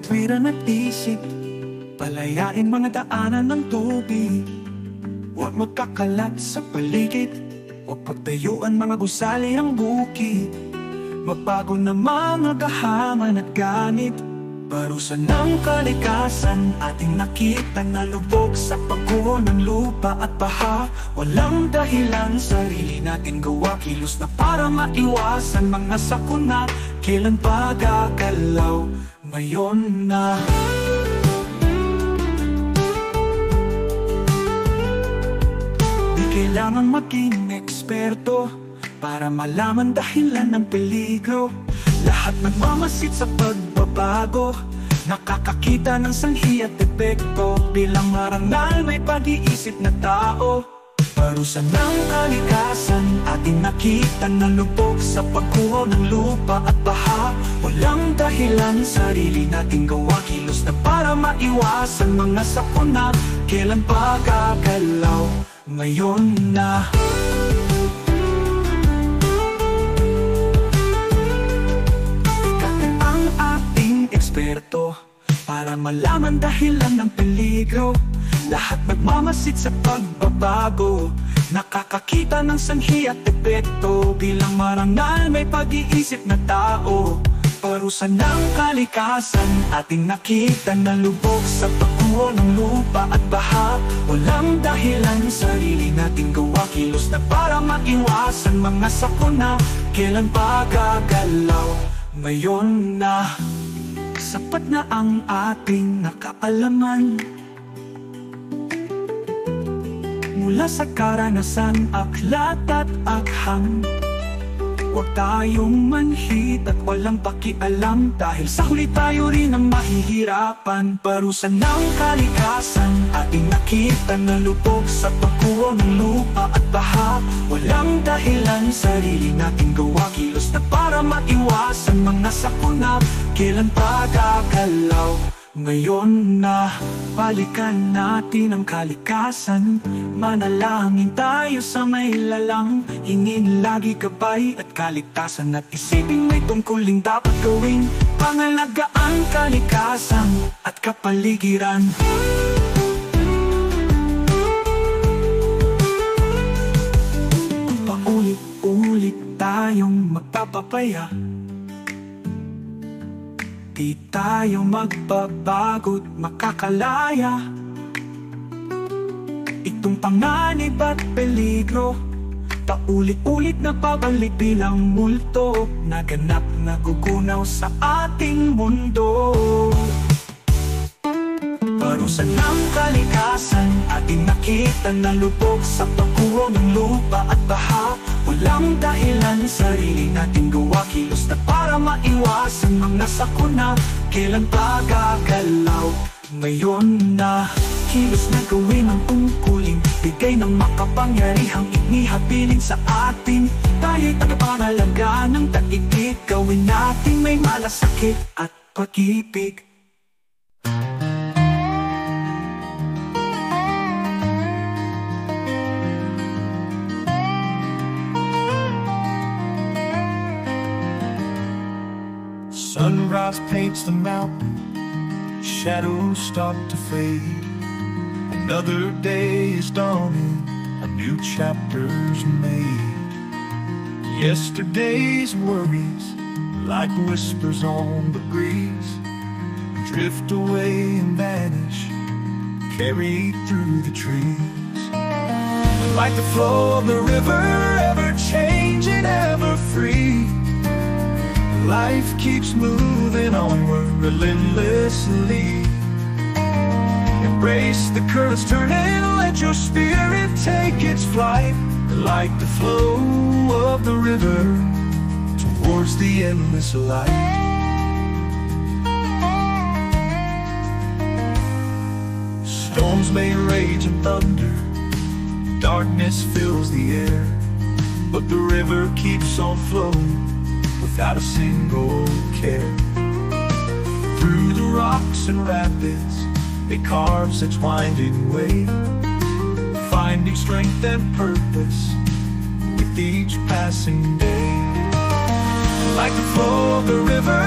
katwiran at isip, palayain mga daanan ng tubig. Huwag magkakalat sa paligid, huwag pagtayuan mga gusali ang bukid. Magbago na mga gahaman at ganit, parusa ng kalikasan ating nakita na lubog sa pagguho ng lupa at baha. Walang dahilan, sarili natin gawa, kilos na para maiwasan mga sakuna. Kailan pa gagalaw? Ngayon na. Di kailangan maging eksperto para malaman dahilan ng peligro. Lahat nagmamasid sa pagbabago, nakakakita ng sanhi at epekto. Bilang marangal may pag-iisip na tao, parusa ng kalikasan ating nakita na lubog sa pagguho ng lupa at baha. Walang dahilan, sarili nating gawa, kilos na para maiwasan mga sakuna. Kailan pa gagalaw? Ngayon na. Ikatin ang ating eksperto para malaman dahilan ng peligro. Lahat nagmamasid sa pagbabago, nakakakita ng sanhi at epekto. Bilang marangal may pag-iisip na tao, parusa ng kalikasan ating nakita na lubog sa pagguho ng lupa at baha. Walang dahilan, sarili nating gawa, kilos na para maiwasan mga sakuna. Kailan pa gagalaw? Ngayon na. Sapat na ang ating nakaalaman mula sa karanasan, aklat at agham. Huwag tayong manhid at walang pakialam, dahil sa huli tayo rin ang mahihirapan. Parusa ng kalikasan ating nakita na lubog sa pagguho ng lupa at baha. Walang dahilan, sarili nating gawa, kilos na para maiwasan mga sakuna. Kailan pa gagalaw? Ngayon na. Balikan natin ang kalikasan, manalangin tayo sa may lalang. Hingin lagi gabay at kaligtasan, at isipin may tungkuling dapat gawin. Pangalagaan kalikasan at kapaligiran. Paulit-ulit tayong magpapapaya, di tayo magbabago't makakalaya. Itong panganib at peligro, paulit-ulit na pabalik bilang multo, naganap na gugunaw sa ating mundo. Parusa ng kalikasan ating nakita na lubog sa pagguho ng lupa at baha. Walang dahilan, sarili nating gawa, kilos na para maiwasan mga sakuna. Kailan pa gagalaw? Ngayon na. Kilos na gawin ang tungkulin, bigay ng makapangyarihang inihabilin sa atin. Tayo'y tagapangalaga ng daigdig, gawin natin may malasakit at pag-ibig. Sunrise paints the mountain, shadows start to fade. Another day is dawning, a new chapter's made. Yesterday's worries, like whispers on the breeze, drift away and vanish, carried through the trees. Like the flow of the river, ever changing, ever free. Life keeps moving onward relentlessly. Embrace the currents turning, let your spirit take its flight. Like the flow of the river towards the endless light. Storms may rage and thunder, darkness fills the air, but the river keeps on flowing without a single care. Through the rocks and rapids, it carves its winding way, finding strength and purpose with each passing day. Like the flow of the river,